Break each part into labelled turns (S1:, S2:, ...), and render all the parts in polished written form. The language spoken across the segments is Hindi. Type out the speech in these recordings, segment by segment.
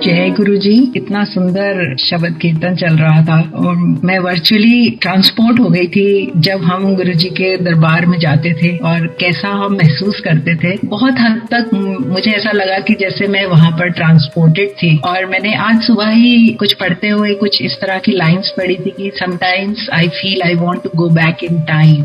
S1: जय गुरु जी। इतना सुंदर शब्द कीर्तन चल रहा था और मैं वर्चुअली ट्रांसपोर्ट हो गई थी जब हम गुरु जी के दरबार में जाते थे और कैसा हम महसूस करते थे। बहुत हद तक मुझे ऐसा लगा कि जैसे मैं वहां पर ट्रांसपोर्टेड थी। और मैंने आज सुबह ही कुछ पढ़ते हुए कुछ इस तरह की लाइंस पढ़ी थी कि sometimes I feel I want to go back in time,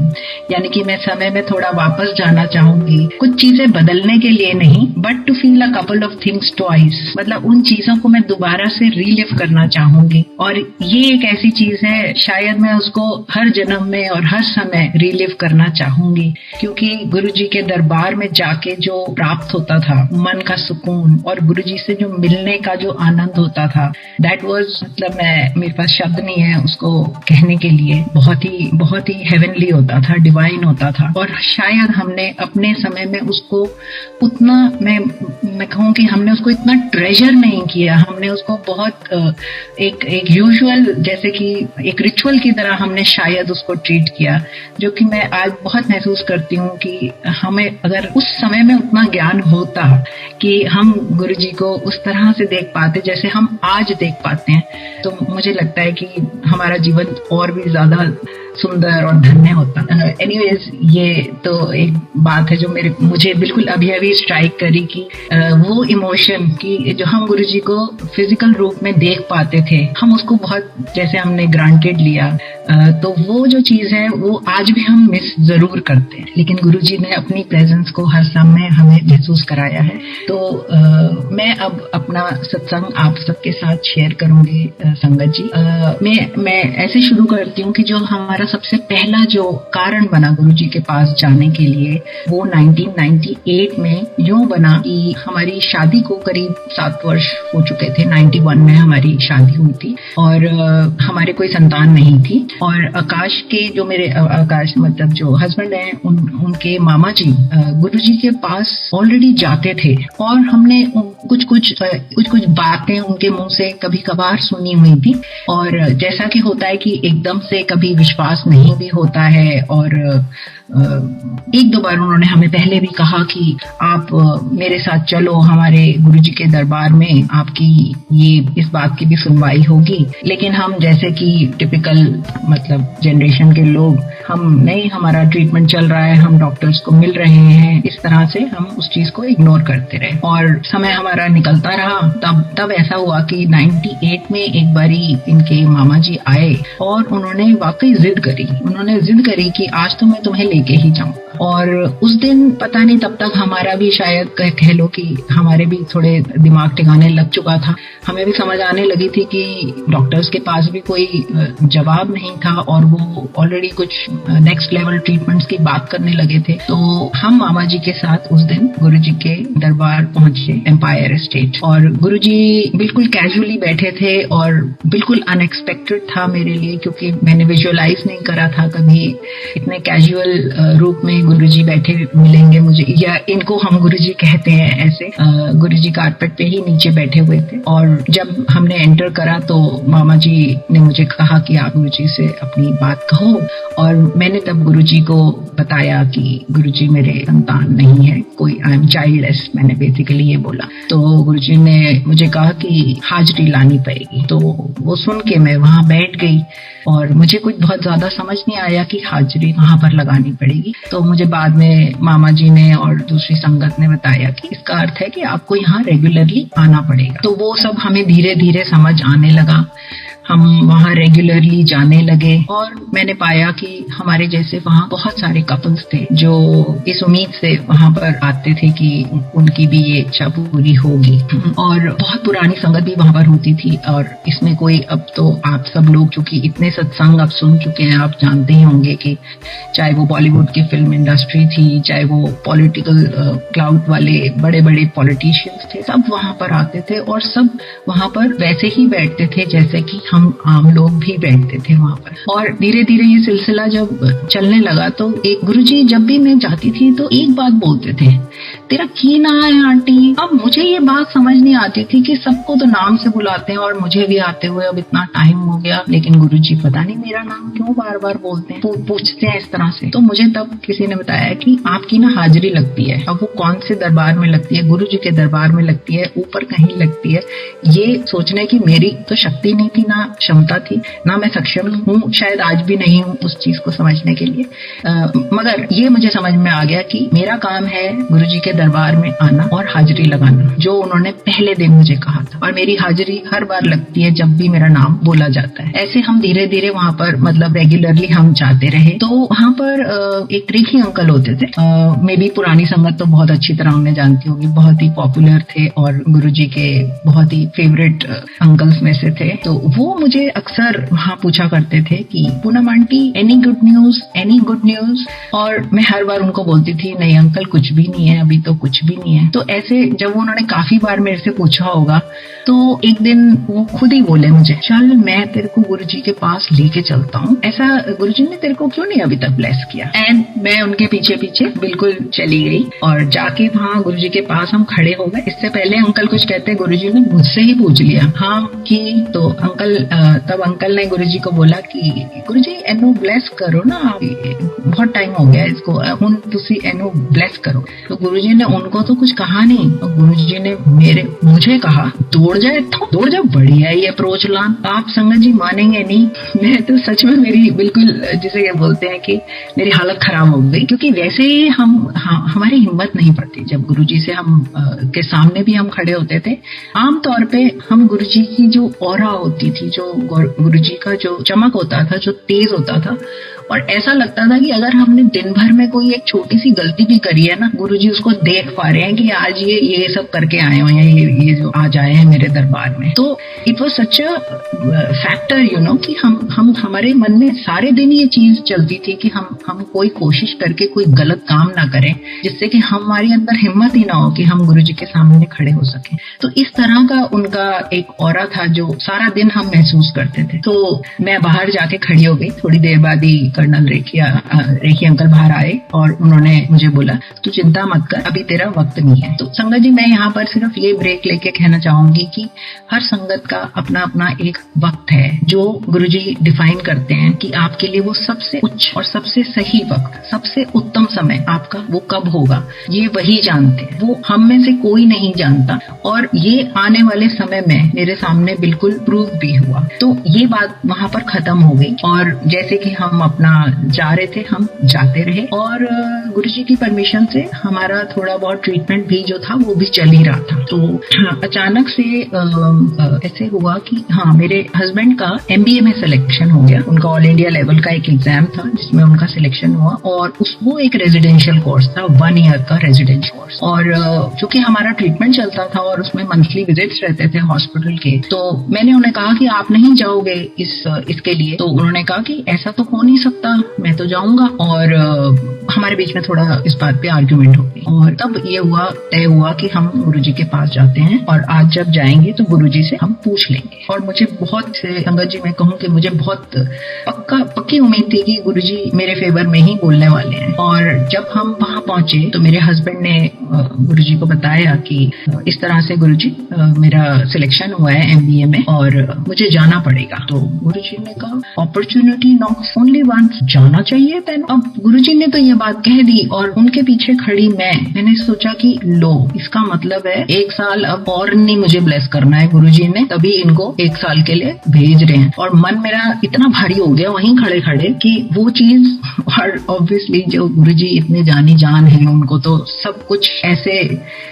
S1: यानी कि मैं समय में थोड़ा वापस जाना चाहूंगी, कुछ चीजें बदलने के लिए नहीं, but to feel a couple of things twice, मतलब उन चीजों को मैं दोबारा से रीलिव करना चाहूंगी। और ये एक ऐसी चीज है शायद मैं उसको हर जन्म में और हर समय रीलिव करना चाहूंगी, क्योंकि गुरु जी के दरबार में जाके जो प्राप्त होता था मन का सुकून और गुरु जी से जो मिलने का जो आनंद होता था, दैट वाज, मतलब मेरे पास शब्द नहीं है उसको कहने के लिए, बहुत ही हेवनली होता था, डिवाइन होता था। और शायद हमने अपने समय में उसको उतना, मैं कहूँ कि हमने उसको इतना ट्रेजर नहीं किया। हमने उसको बहुत एक यूजुअल, जैसे कि एक रिचुअल की तरह हमने शायद उसको ट्रीट किया, जो कि मैं आज बहुत महसूस करती हूँ कि हमें अगर उस समय में उतना ज्ञान होता कि हम गुरु जी को उस तरह से देख पाते जैसे हम आज देख पाते हैं, तो मुझे लगता है कि हमारा जीवन और भी ज्यादा सुंदर और धन्य होता। एनीवेज, ये तो एक बात है जो मुझे बिल्कुल अभी स्ट्राइक करी कि वो इमोशन की जो हम गुरु जी को फिजिकल रूप में देख पाते थे, हम उसको बहुत जैसे हमने ग्रांटेड लिया। तो वो जो चीज है वो आज भी हम मिस जरूर करते हैं, लेकिन गुरु जी ने अपनी प्रेजेंस को हर समय हमें महसूस कराया है। तो मैं अब अपना सत्संग आप सबके साथ शेयर करूंगी संगत जी। मैं ऐसे शुरू करती हूँ कि जो हमारा सबसे पहला जो कारण बना गुरु जी के पास जाने के लिए, वो 1998 में यूं बना कि हमारी शादी को करीब 7 वर्ष हो चुके थे। 91 में हमारी शादी हुई थी और हमारे कोई संतान नहीं थी। और आकाश के जो मेरे आकाश मतलब जो हस्बैंड हैं, उनके मामा जी गुरु जी के पास ऑलरेडी जाते थे और हमने कुछ बातें उनके मुंह से कभी कभार सुनी हुई थी। और जैसा कि होता है कि एकदम से कभी विश्वास नहीं भी होता है, और एक दो बार उन्होंने हमें पहले भी कहा कि आप मेरे साथ चलो हमारे गुरुजी के दरबार में, आपकी ये इस बात की भी सुनवाई होगी। लेकिन हम जैसे कि टिपिकल मतलब जनरेशन के लोग, हम नहीं, हमारा ट्रीटमेंट चल रहा है, हम डॉक्टर्स को मिल रहे हैं, इस तरह से हम उस चीज को इग्नोर करते रहे और समय हमारा निकलता रहा। तब ऐसा हुआ कि 98 में एक बारी इनके मामा जी आए और उन्होंने वाकई जिद करी कि आज तो मैं तुम्हें लेके ही जाऊं। और उस दिन पता नहीं, तब तक हमारा भी शायद कह लो कि हमारे भी थोड़े दिमाग ठिकाने लग चुका था। हमें भी समझ आने लगी थी कि डॉक्टर्स के पास भी कोई जवाब नहीं था और वो ऑलरेडी कुछ नेक्स्ट लेवल ट्रीटमेंट्स की बात करने लगे थे। तो हम मामा जी के साथ उस दिन गुरुजी के दरबार पहुंचे, एम्पायर एस्टेट। और गुरुजी बिल्कुल कैजुअली बैठे थे और बिल्कुल अनएक्सपेक्टेड था मेरे लिए, क्योंकि मैंने विजुअलाइज नहीं करा था कभी इतने कैजुअल रूप में गुरुजी बैठे मिलेंगे मुझे, या इनको हम गुरुजी कहते हैं ऐसे। गुरुजी कारपेट पे ही नीचे बैठे हुए थे और जब हमने एंटर करा तो मामा जी ने मुझे कहा कि आप गुरुजी से अपनी बात कहो। और मैंने तब गुरुजी को बताया कि गुरुजी मेरे संतान नहीं है, कोई आई एम चाइल्डलेस, मैंने बेसिकली ये बोला। तो गुरुजी ने मुझे कहा कि हाजिरी लानी पड़ेगी। तो वो सुन के मैं वहां बैठ गई और मुझे कुछ बहुत ज्यादा समझ नहीं आया कि हाजिरी वहां पर लगानी पड़ेगी। तो मुझे बाद में मामा जी ने और दूसरी संगत ने बताया कि इसका अर्थ है कि आपको यहाँ रेगुलरली आना पड़ेगा। तो वो सब हमें धीरे धीरे समझ आने लगा, हम वहाँ रेगुलरली जाने लगे और मैंने पाया कि हमारे जैसे वहाँ बहुत सारे कपल्स थे जो इस उम्मीद से वहाँ पर आते थे कि उनकी भी ये इच्छा पूरी होगी। और बहुत पुरानी संगत भी वहाँ पर होती थी। और इसमें कोई, अब तो आप सब लोग चूंकि इतने सत्संग आप सुन चुके हैं, आप जानते ही होंगे कि चाहे वो बॉलीवुड की फिल्म इंडस्ट्री थी, चाहे वो पॉलिटिकल क्लाउड वाले बड़े बड़े पॉलिटिशियंस थे, सब वहाँ पर आते थे और सब वहाँ पर वैसे ही बैठते थे जैसे कि हम आम लोग भी बैठते थे वहाँ पर। और धीरे धीरे ये सिलसिला जब चलने लगा तो एक गुरुजी, जब भी मैं जाती थी तो एक बात बोलते थे तेरा की ना है आंटी। अब मुझे ये बात समझ नहीं आती थी कि सबको तो नाम से बुलाते हैं और मुझे भी आते हुए अब इतना टाइम हो गया, लेकिन गुरुजी पता नहीं मेरा नाम क्यों बार बार बोलते हैं, पूछते हैं इस तरह से। तो मुझे तब किसी ने बताया कि आपकी ना हाजिरी लगती है। अब वो कौन से दरबार में लगती है, गुरुजी के दरबार में लगती है, ऊपर कहीं लगती है, ये सोचने की मेरी तो शक्ति नहीं थी, ना क्षमता थी, ना मैं सक्षम हूँ, शायद आज भी नहीं हूँ उस चीज को समझने के लिए। मगर ये मुझे समझ में आ गया कि मेरा काम है गुरुजी के दरबार में आना और हाजिरी लगाना, जो उन्होंने पहले दिन मुझे कहा था। और मेरी हाजिरी हर बार लगती है जब भी मेरा नाम बोला जाता है। ऐसे हम धीरे धीरे वहाँ पर मतलब रेगुलरली हम जाते रहे। तो वहाँ पर एक रेखी अंकल होते थे, मे बी पुरानी संगत तो बहुत अच्छी तरह उन्हें जानती होगी, बहुत ही पॉपुलर थे और गुरुजी के बहुत ही फेवरेट अंकल्स में से थे। तो वो मुझे अक्सर वहाँ पूछा करते थे कि Poonam aunty any good news, any good news. और मैं हर बार उनको बोलती थी नहीं अंकल कुछ भी नहीं है, अभी तो कुछ भी नहीं है। तो ऐसे जब उन्होंने काफी बार मेरे से पूछा होगा तो एक दिन वो खुद ही बोले मुझे, चल मैं तेरे को गुरुजी के पास लेके चलता हूँ, ऐसा गुरुजी ने तेरे को क्यों नहीं अभी तक ब्लेस किया। एंड मैं उनके पीछे पीछे बिल्कुल चली गई और जाके वहाँ गुरुजी के पास हम खड़े हो गए। इससे पहले अंकल कुछ कहते गुरुजी ने मुझसे ही पूछ लिया हाँ कि। तो तब अंकल ने गुरुजी को बोला कि गुरुजी एनो ब्लेस करो ना, बहुत टाइम हो गया इसको, हुन तुसी एनो ब्लेस करो। तो गुरुजी ने उनको तो कुछ कहा नहीं, तो गुरुजी ने मुझे कहा दौड़ जा, बढ़िया ये अप्रोच लान। आप संगत जी मानेंगे नहीं, मैं तो सच में मेरी बिल्कुल जिसे ये बोलते हैं कि मेरी हालत खराब हो गई, क्योंकि वैसे ही हमारी हिम्मत नहीं पड़ती जब गुरुजी से हम के सामने भी हम खड़े होते थे। आमतौर पे हम गुरुजी की जो ऑरा होती थी, जो गुरुजी का जो चमक होता था, जो तेज होता था, और ऐसा लगता था कि अगर हमने दिन भर में कोई एक छोटी सी गलती भी करी है ना, गुरुजी उसको देख पा रहे हैं कि आज ये सब करके आए हुए हैं, ये जो आज आए हैं मेरे दरबार में। तो it was such a factor कि हम हमारे मन में सारे दिन ये चीज चलती थी कि हम कोई कोशिश करके कोई गलत काम ना करें, जिससे कि हमारे अंदर हिम्मत ही ना हो कि हम गुरुजी के सामने खड़े हो सके। तो इस तरह का उनका एक ऑरा था जो सारा दिन हम महसूस करते थे। तो मैं बाहर जाके खड़ी हो गई, थोड़ी देर बाद ही कर्नल रेखी अंकल बाहर आए और उन्होंने मुझे बोला तू चिंता मत कर, अभी तेरा वक्त नहीं है। तो संगत जी मैं यहाँ पर सिर्फ ये ब्रेक लेके कहना चाहूंगी कि हर संगत का अपना अपना एक वक्त है जो गुरुजी डिफाइन करते हैं कि आपके लिए वो सबसे उच्च और सबसे सही वक्त, सबसे उत्तम समय आपका वो कब होगा, ये वही जानते हैं, वो हम में से कोई नहीं जानता। और ये आने वाले समय में मेरे सामने बिल्कुल प्रूव भी हुआ। तो ये बात वहां पर खत्म हो गई और जैसे कि हम अपना जा रहे थे, हम जाते रहे और गुरुजी की परमिशन से हमारा थोड़ा बहुत ट्रीटमेंट भी जो था वो भी चल ही रहा था। तो अचानक से ऐसे हुआ कि हाँ मेरे हस्बैंड का MBA में सिलेक्शन हो गया। उनका ऑल इंडिया लेवल का एक एग्जाम था जिसमें उनका सिलेक्शन हुआ और वो एक रेजिडेंशियल कोर्स था, 1 ईयर का रेजिडेंशियल कोर्स। और चूंकि हमारा ट्रीटमेंट चलता था और उसमें मंथली विजिट्स रहते थे हॉस्पिटल के, तो मैंने उन्हें कहा कि आप नहीं जाओगे इसके लिए। तो उन्होंने कहा कि ऐसा तो हो नहीं सकता, मैं तो जाऊंगा। और हमारे बीच में थोड़ा इस बात पे आर्ग्यूमेंट हो गई और तब ये तय हुआ कि हम गुरुजी के पास जाते हैं और आज जब जाएंगे तो गुरुजी से हम पूछ लेंगे। और मुझे बहुत से संगत जी मैं कहूँ कि मुझे बहुत पक्की उम्मीद थी कि गुरुजी मेरे फेवर में ही बोलने वाले हैं। और जब हम वहां पहुंचे तो मेरे हस्बैंड ने गुरुजी को बताया कि इस तरह से गुरुजी मेरा सिलेक्शन हुआ है MBA में और मुझे जाना पड़ेगा। तो गुरुजी ने कहा अपॉर्चुनिटी नॉक्स ओनली वंस, जाना चाहिए तेन। अब गुरुजी ने तो ये बात कह दी और उनके पीछे खड़ी मैंने सोचा कि लो इसका मतलब है 1 साल अब और नहीं मुझे ब्लेस करना है गुरुजी ने, तभी इनको 1 साल के लिए भेज रहे हैं। और मन मेरा इतना भारी हो गया वहीं खड़े खड़े कि वो चीज, और ऑब्वियसली जो गुरुजी इतने जानी जान है उनको तो सब कुछ ऐसे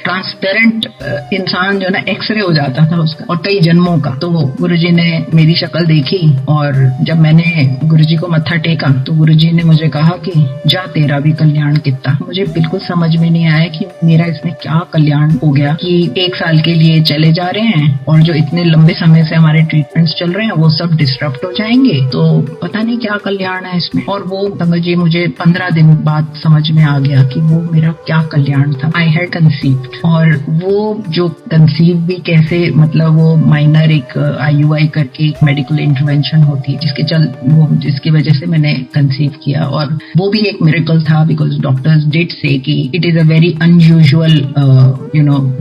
S1: ट्रांसपेरेंट इंसान जो ना एक्सरे हो जाता था उसका और कई जन्मों का। तो गुरुजी ने मेरी शक्ल देखी और जब मैंने गुरुजी को मत्था टेका तो गुरुजी ने मुझे कहा कि जा तेरा भी कल्याण कितना। मुझे बिल्कुल समझ में नहीं आया कि मेरा इसमें क्या कल्याण हो गया कि 1 साल के लिए चले जा रहे हैं और जो इतने लंबे समय से हमारे ट्रीटमेंट्स चल रहे हैं वो सब डिस्टर्ब हो जाएंगे, तो पता नहीं क्या कल्याण है इसमें। और वो समझिए मुझे 15 दिन बाद समझ में आ गया कि वो मेरा क्या कल्याण था। आई हैड कंसीव्ड, और वो जो कंसीव भी कैसे, मतलब वो माइनर एक IUI करके मेडिकल इंटरवेंशन होती है जिसकी वजह से मैंने कंसीव किया और वो भी एक मिरेकल पॉसिबल था, बिकॉज डॉक्टर्स डिड से कि it is a very unusual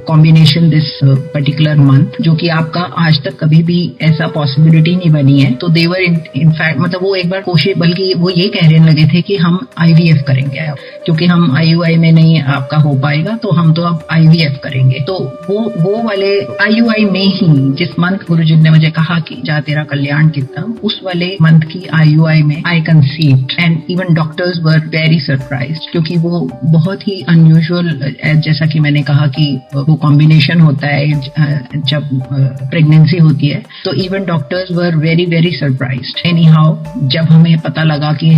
S1: combination this particular month, जो कि आपका आज तक कभी भी ऐसा पॉसिबिलिटी नहीं बनी है। तो देवर इनफैक्ट मतलब वो एक बार कोशिश, बल्कि वो ये कहने लगे थे कि हम IVF करेंगे अब, क्योंकि हम IUI में नहीं आपका हो पाएगा, तो हम तो अब IVF करेंगे। तो वो वाले IUI में ही जिस मंथ गुरुजी ने मुझे कहा कि जा तेरा कल्याण कितना, उस वाले मंथ की IUI में I conceived and even doctors were very surprised, क्योंकि वो बहुत ही अनयूजुअल, जैसा कि मैंने कहा कि वो कॉम्बिनेशन होता है जब प्रेगनेंसी होती है, तो even doctors were very very surprised. Any how जब हमें पता लगा कि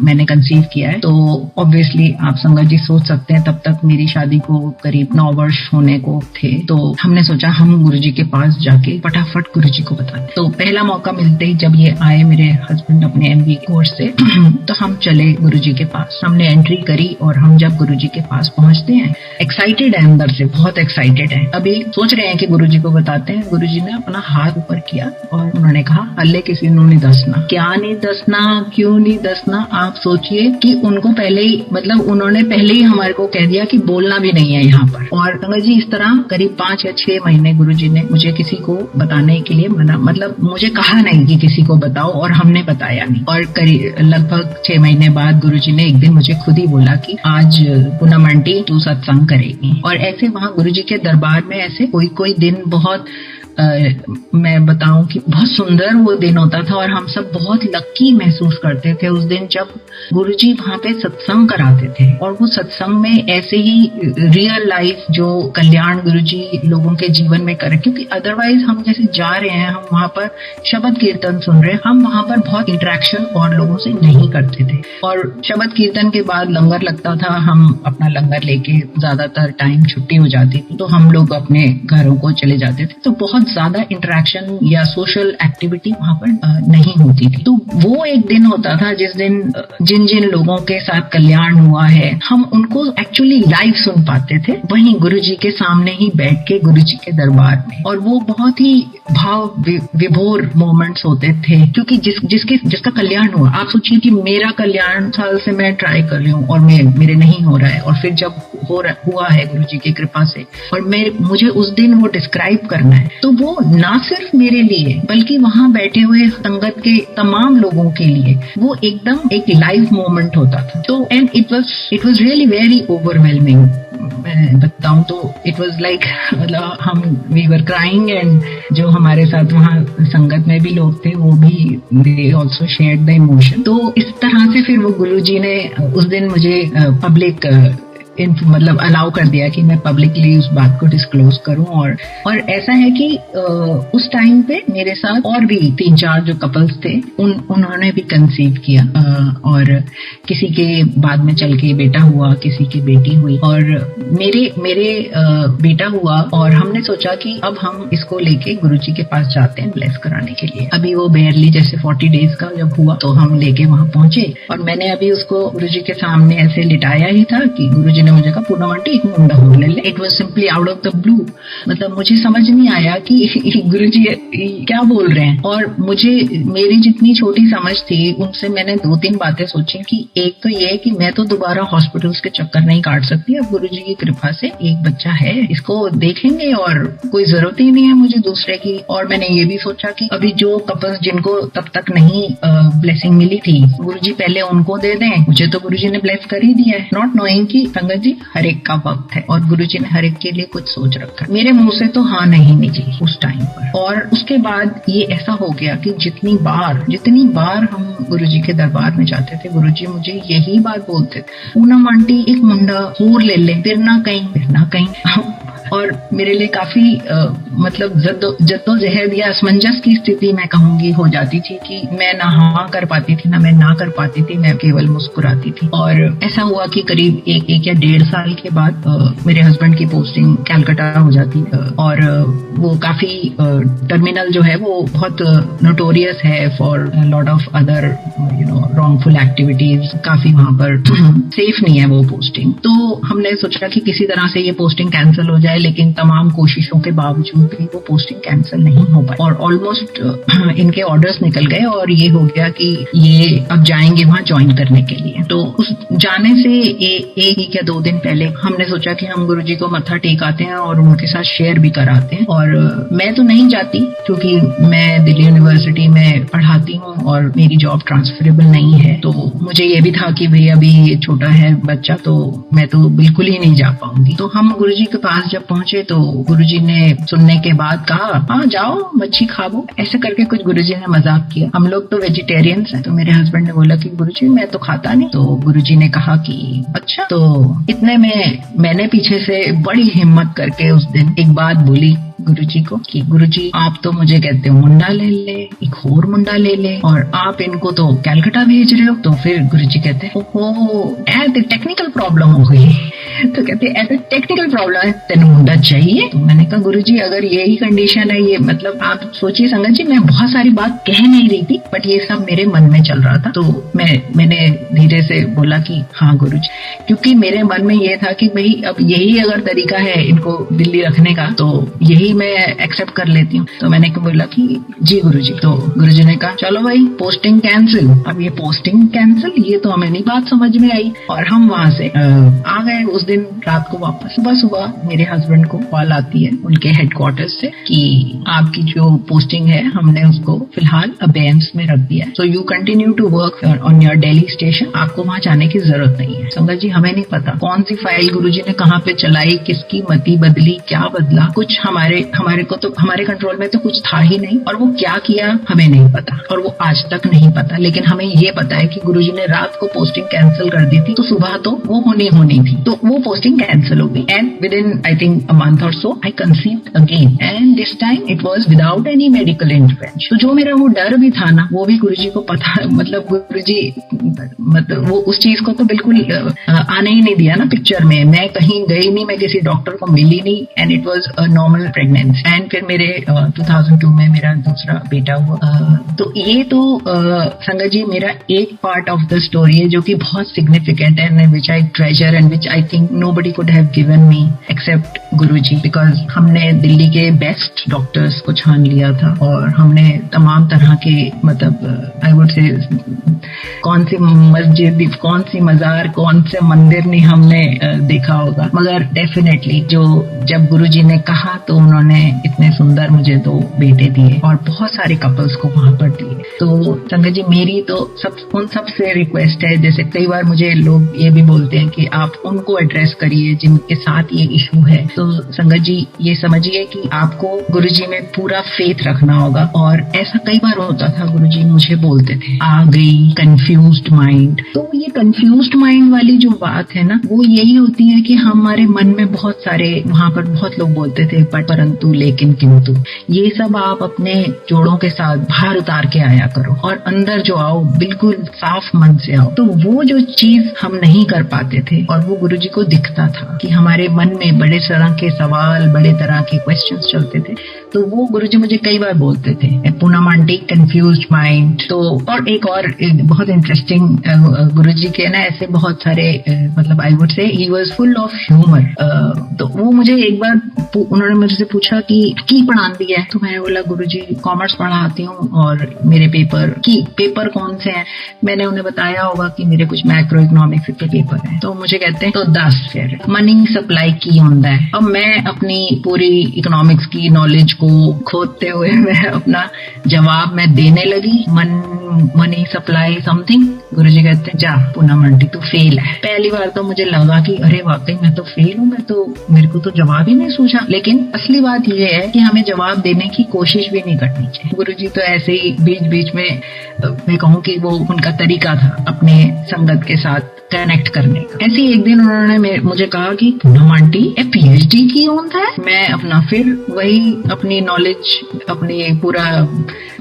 S1: मैंने कंसीव किया है, तो ऑब्वियसली आप संगत जी सोच सकते हैं तब तक मेरी शादी को करीब 9 वर्ष होने को थे। तो हमने सोचा हम गुरुजी के पास जाके फटाफट गुरुजी को बता दें। तो पहला मौका मिलते ही जब ये आए मेरे हस्बैंड अपने MBA कोर्स से तो हम चले गुरुजी के पास। हमने एंट्री करी और हम जब गुरुजी के पास पहुंचते हैं, एक्साइटेड है, अंदर से बहुत एक्साइटेड है। अभी सोच रहे हैं कि गुरुजी को बताते हैं। गुरुजी ने अपना हाथ ऊपर किया और उन्होंने कहा अल्ले किसी ने नहीं दसना। क्या नहीं दसना, क्यों नहीं दसना? आप सोचिए कि उनको पहले ही, मतलब उन्होंने पहले ही हमारे को कह दिया कि बोलना भी नहीं है यहाँ पर। और संगत जी इस तरह करीब 5 या 6 महीने गुरुजी ने मुझे किसी को बताने के लिए मना, मतलब मुझे कहा नहीं कि किसी को बताओ, और हमने बताया नहीं। और लगभग 6 महीने बाद गुरुजी ने एक दिन मुझे खुद ही बोला कि आज पूनम आंटी तू सत्संग करेगी। और ऐसे वहाँ गुरुजी के दरबार में ऐसे कोई दिन बहुत मैं बताऊं कि बहुत सुंदर वो दिन होता था, और हम सब बहुत लकी महसूस करते थे उस दिन जब गुरुजी वहाँ पे सत्संग कराते थे। और वो सत्संग में ऐसे ही रियल लाइफ जो कल्याण गुरुजी लोगों के जीवन में करे, क्योंकि अदरवाइज हम जैसे जा रहे हैं, हम वहाँ पर शब्द कीर्तन सुन रहे हैं, हम वहाँ पर बहुत इंटरेक्शन और लोगों से नहीं करते थे। और शब्द कीर्तन के बाद लंगर लगता था, हम अपना लंगर लेके ज्यादातर टाइम छुट्टी हो जाती थी तो हम लोग अपने घरों को चले जाते थे। तो बहुत ज्यादा इंटरेक्शन या सोशल एक्टिविटी वहाँ पर नहीं होती थी। तो वो एक दिन होता था जिस दिन जिन जिन लोगों के साथ कल्याण हुआ है, हम उनको एक्चुअली लाइव सुन पाते थे, वहीं गुरुजी के सामने ही बैठ के गुरुजी के दरबार में। और वो बहुत ही भाव विभोर मोमेंट्स होते थे, क्योंकि जिसका कल्याण हुआ, आप सोचिए कि मेरा कल्याण साल से मैं ट्राई कर रही हूँ और मेरे नहीं हो रहा है, और फिर जब हुआ है गुरुजी की कृपा से, और मुझे उस दिन वो डिस्क्राइब करना है, तो वो ना सिर्फ मेरे लिए बल्कि वहाँ बैठे हुए संगत के तमाम लोगों के लिए वो एकदम एक लाइव मोमेंट होता था। तो and it was really very overwhelming. मैं बताऊं तो इट वाज लाइक, मतलब वी वर क्राइंग, एंड जो हमारे साथ वहाँ संगत में भी लोग थे वो भी they also shared the emotion. तो इस तरह से फिर वो गुरुजी ने उस दिन मुझे पब्लिक मतलब अलाउ कर दिया कि मैं पब्लिकली उस बात को डिस्क्लोज करूं। और ऐसा है कि उस टाइम पे मेरे साथ और भी 3-4 जो कपल्स थे उन्होंने भी कंसीव किया, और किसी के बाद में चल के बेटा हुआ, किसी की बेटी हुई, और मेरे बेटा हुआ। और हमने सोचा कि अब हम इसको लेके गुरुजी के पास जाते हैं ब्लेस कराने के लिए। अभी वो बेयरली जैसे 40 डेज का जब हुआ तो हम लेके वहां पहुंचे, और मैंने अभी उसको गुरुजी के सामने ऐसे लिटाया ही था कि गुरुजी ने मुझे कहा पूनम आंटी एक मुंडा हो ले ले। It was simply out of the blue, मतलब मुझे समझ नहीं आया कि गुरुजी क्या बोल रहे हैं। और मुझे मेरी जितनी छोटी समझ थी उनसे मैंने 2-3 बातें सोची कि एक तो ये कि मैं तो दोबारा हॉस्पिटल्स के चक्कर नहीं काट सकती, अब गुरुजी की कृपा से एक बच्चा है, इसको देखेंगे और कोई जरूरत ही नहीं है मुझे दूसरे की। और मैंने ये भी सोचा कि अभी जो कपल्स जिनको तब तक नहीं ब्लेसिंग मिली थी, गुरुजी पहले उनको दे दें, मुझे तो गुरुजी ने ब्लेस कर ही दिया है, नॉट नोइंग कि संगत जी हर एक का वक्त है और गुरुजी ने हर एक के लिए कुछ सोच रखा है। मेरे मुंह से तो हाँ नहीं निकली उस टाइम पर। और उसके बाद ये ऐसा हो गया कि जितनी बार हम गुरुजी के दरबार में जाते थे, गुरुजी मुझे यही बात बोलते थे, पूनम आंटी एक मुंडा और ले ले, फिर ना कहीं। और मेरे लिए काफी मतलब जद्दोजहद या असमंजस की स्थिति मैं कहूंगी हो जाती थी कि मैं ना हाँ कर पाती थी, ना मैं ना कर पाती थी, मैं केवल मुस्कुराती थी। और ऐसा हुआ कि करीब एक या 1.5 साल के बाद मेरे हस्बैंड की पोस्टिंग कैलकाटा हो जाती, और वो काफी टर्मिनल जो है वो बहुत नोटोरियस है for lot of other wrongful activities, काफी वहां पर सेफ नहीं है वो पोस्टिंग। तो हमने सोचा कि किसी तरह से ये पोस्टिंग कैंसिल हो जाए, लेकिन तमाम कोशिशों के बावजूद गई, वो पोस्टिंग कैंसिल नहीं हो पाई और ऑलमोस्ट इनके ऑर्डर्स निकल गए और ये हो गया कि ये अब जाएंगे वहाँ ज्वाइन करने के लिए। तो उस जाने से एक या 2 दिन पहले हमने सोचा कि हम गुरुजी को मत्था टेक आते हैं और उनके साथ शेयर भी कराते हैं। और मैं तो नहीं जाती क्योंकि मैं दिल्ली यूनिवर्सिटी में पढ़ाती हूँ और मेरी जॉब ट्रांसफरेबल नहीं है, तो मुझे ये भी था कि भाई अभी ये छोटा है बच्चा, तो मैं तो बिल्कुल ही नहीं जा पाऊंगी। तो हम गुरुजी के पास जब पहुंचे तो गुरुजी ने सुनने के बाद कहा, हाँ जाओ मच्छी खाओ, ऐसे करके कुछ गुरुजी ने मजाक किया। हम लोग तो वेजिटेरियंस हैं, तो मेरे हस्बैंड ने बोला कि गुरुजी मैं तो खाता नहीं। तो गुरुजी ने कहा कि अच्छा। तो इतने में मैंने पीछे से बड़ी हिम्मत करके उस दिन एक बात बोली गुरुजी को कि गुरुजी आप तो मुझे कहते हो मुंडा ले ले, एक और मुंडा ले ले, और आप इनको तो कैलकाटा भेज रहे हो। तो फिर गुरुजी कहते ओहो ऐसे टेक्निकल प्रॉब्लम हो गई। तो कहते ऐसे टेक्निकल प्रॉब्लम है, तेन मुंडा चाहिए। तो मैंने कहा गुरुजी अगर यही कंडीशन है, ये मतलब आप सोचिए संगत जी, मैं बहुत सारी बात कह नहीं रही थी बट ये सब मेरे मन में चल रहा था। तो मैंने धीरे से बोला कि हाँ गुरुजी, क्योंकि मेरे मन में ये था कि भाई अब यही अगर तरीका है इनको दिल्ली रखने का तो यही मैं एक्सेप्ट कर लेती हूँ। तो मैंने बोला कि जी गुरुजी। तो गुरुजी ने कहा चलो भाई पोस्टिंग कैंसिल। अब ये पोस्टिंग कैंसिल, ये तो हमें नहीं बात समझ में आई और हम वहां से आ गए उस दिन रात को वापस। सुबह मेरे हस्बैंड को कॉल आती है उनके हेडक्वार्टर्स से कि आपकी जो पोस्टिंग है हमने उसको फिलहाल अबेयंस में रख दिया है, so you continue to work on your Delhi station, आपको वहां जाने की जरूरत नहीं है। संगत जी हमें नहीं पता कौन सी फाइल गुरुजी ने कहाँ पे चलाई, किसकी मति बदली, क्या बदला, कुछ हमारे को तो हमारे कंट्रोल में तो कुछ था ही नहीं, और वो क्या किया हमें नहीं पता और वो आज तक नहीं पता। लेकिन हमें ये पता है कि गुरुजी ने रात को पोस्टिंग कैंसिल कर दी थी, तो सुबह तो वो होनी थी, तो वो पोस्टिंग कैंसिल हो गई। And within I think a month और so I conceived again, and this time it was without any medical intervention. तो जो मेरा वो डर भी था ना, वो भी गुरुजी को पता, मतलब गुरुजी मतलब वो उस चीज को तो बिल्कुल आने ही नहीं दिया ना पिक्चर में। मैं कहीं गई नहीं, मैं किसी डॉक्टर को मिली नहीं, and it was a normal pregnancy. And फिर मेरे 2002 में मेरा दूसरा बेटा हुआ। तो ये तो संगत जी मेरा एक पार्ट ऑफ द स्टोरी है जो कि बहुत सिग्निफिकेंट है, and which I treasure and which I think nobody could have given me except Guruji, because हमने दिल्ली के बेस्ट डॉक्टर्स को छान लिया था और हमने तमाम तरह के मतलब आई वुड से कौन सी मस्जिद, कौन सी मजार, कौन से मंदिर नहीं हमने देखा होगा, मगर डेफिनेटली जो जब गुरुजी ने कहा तो उन्होंने इतने सुंदर मुझे 2 बेटे दिए और बहुत सारे कपल्स को वहां पर दिए। तो संगत जी मेरी तो उन सबसे रिक्वेस्ट है, जैसे कई बार मुझे लोग ये भी बोलते हैं कि आप उनको एड्रेस करिए जिनके साथ ये इशू है। तो संगत जी ये समझिए कि आपको गुरुजी में पूरा फेथ रखना होगा। और ऐसा कई बार होता था, गुरुजी मुझे बोलते थे आ गई कंफ्यूज्ड माइंड। तो ये कंफ्यूज्ड माइंड वाली जो बात है ना, वो यही होती है कि हमारे मन में बहुत सारे, वहां पर बहुत लोग बोलते थे परंतु, लेकिन, किंतु, ये सब आप अपने जोड़ों के साथ बाहर उतार के आया करो और अंदर जो आओ बिल्कुल साफ मन से आओ। तो वो जो चीज हम नहीं कर पाते थे और वो गुरुजी को दिखता था कि हमारे मन में बड़े तरह के सवाल, बड़े तरह के क्वेश्चंस चलते थे। तो वो गुरुजी मुझे कई बार बोलते थे पूनम आंटी कंफ्यूज्ड माइंड। तो और एक बहुत इंटरेस्टिंग गुरुजी के ना ऐसे बहुत सारे मतलब I would say he was full of humour. तो वो मुझे एक बार उन्होंने मुझसे पूछा कि पढ़ाती है, तो मैंने बोला गुरुजी कॉमर्स पढ़ाती हूँ और मेरे पेपर कौन से हैं। मैंने उन्हें बताया होगा कि मेरे कुछ मैक्रो इकोनॉमिक्स के पेपर हैं। तो मुझे कहते हैं तो 10 फिर मनी सप्लाई की होता है। अब मैं अपनी पूरी इकोनॉमिक्स की नॉलेज को खोदते हुए मैं अपना जवाब मैं देने लगी, मनी सप्लाई समथिंग। गुरुजी कहते हैं जा पूनम आंटी तू फेल है। पहली बार तो मुझे लगा कि अरे वाकई मैं तो फेल हूँ, मेरे को तो जवाब ही नहीं सूझा। लेकिन असली बात यह है कि हमें जवाब देने की कोशिश भी नहीं करनी चाहिए। गुरुजी तो ऐसे ही बीच बीच में मैं कहूँ कि वो उनका तरीका था अपने संगत के साथ कनेक्ट करने का। ऐसे एक दिन उन्होंने मुझे कहा कि पूनम आंटी PhD की होता है। मैं अपना फिर वही अपनी नॉलेज, अपनी पूरा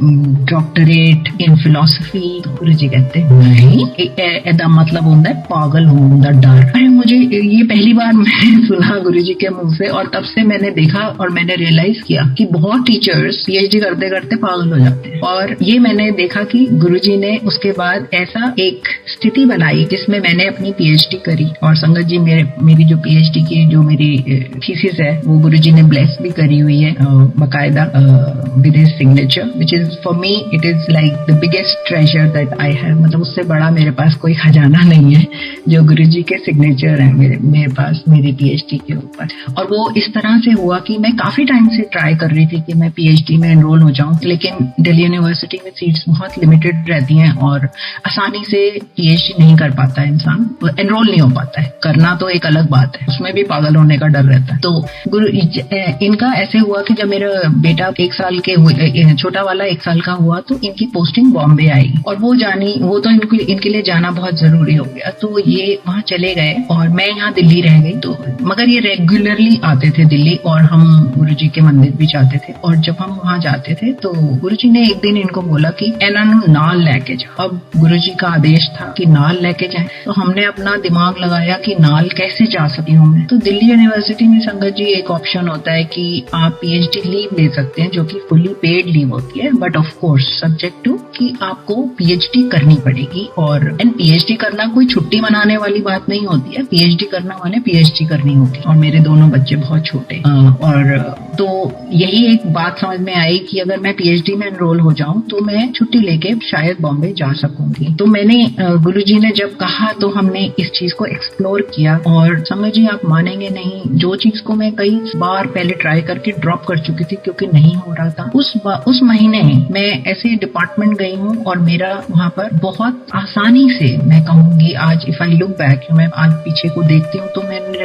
S1: डॉक्टरेट इन फिलोसफी। तो गुरु जी कहते नहीं, एदा मतलब होता है पागल होने दा डर। अरे मुझे ये पहली बार मैंने सुना गुरु जी के मुंह से, और तब से मैंने देखा और मैंने रियलाइज किया कि बहुत टीचर्स पीएचडी करते करते पागल हो जाते हैं। और ये मैंने देखा कि गुरुजी ने उसके बाद ऐसा एक स्थिति बनाई जिसमें मैंने अपनी पीएचडी करी। और संगत जी, मेरी जो पीएचडी की जो मेरी थीसिस है वो गुरुजी ने ब्लेस भी करी हुई है बकायदा with his signature, which is for me it is like the biggest treasure that I have. मतलब उससे बड़ा मेरे पास कोई खजाना नहीं है जो गुरुजी के सिग्नेचर है मेरे पास मेरी पीएचडी के ऊपर। और वो इस तरह से हुआ कि मैं काफी टाइम से ट्राई कर रही थी कि मैं पीएचडी में एनरोल हो जाऊं, लेकिन दिल्ली यूनिवर्सिटी में सीट्स बहुत लिमिटेड रहती हैं और आसानी से पीएचडी नहीं कर पाता है इंसान, एनरोल नहीं हो पाता है। करना तो एक अलग बात है, उसमें भी पागल होने का डर रहता है। तो इनका ऐसे हुआ कि जब मेरा बेटा 1 साल के हुए, छोटा वाला 1 साल का हुआ, तो इनकी पोस्टिंग बॉम्बे आई और वो तो इनके लिए जाना बहुत जरूरी हो गया। तो ये वहां चले गए और मैं यहाँ दिल्ली रह गई। तो मगर ये रेगुलरली आते थे दिल्ली और हम गुरुजी के मंदिर भी जाते थे। और जब हम वहां जाते थे तो गुरुजी ने एक दिन इनको बोला कि एनानु नाल लेके जाओ। अब गुरुजी का आदेश था कि नाल लेके जाएं। तो हमने अपना दिमाग लगाया कि नाल कैसे जा सकती हूँ मैं। तो दिल्ली यूनिवर्सिटी में संगत जी एक ऑप्शन होता है कि आप पीएचडी लीव ले सकते हैं, जो कि फुली पेड लीव होती है, but of course subject to कि आपको पीएचडी करनी पड़ेगी। और पीएचडी करना कोई छुट्टी मनाने वाली बात नहीं होती है, पीएचडी करना माने पीएचडी करनी होगी। और मेरे दोनों बच्चे बहुत छोटे, और तो यही एक बात समझ में आई कि अगर मैं पीएचडी में एनरोल हो जाऊं तो मैं छुट्टी लेके शायद बॉम्बे जा सकूंगी। तो मैंने गुरुजी ने जब कहा तो हमने इस चीज को एक्सप्लोर किया। और समझिए, आप मानेंगे नहीं, जो चीज को मैं कई बार पहले ट्राई करके ड्रॉप कर चुकी थी क्योंकि नहीं हो रहा था, उस महीने मैं ऐसे डिपार्टमेंट गई हूँ और मेरा वहां पर बहुत आसानी से, मैं कहूंगी आज इफ आई लुक बैक, मैं आज पीछे को देखती हूँ तो मैंने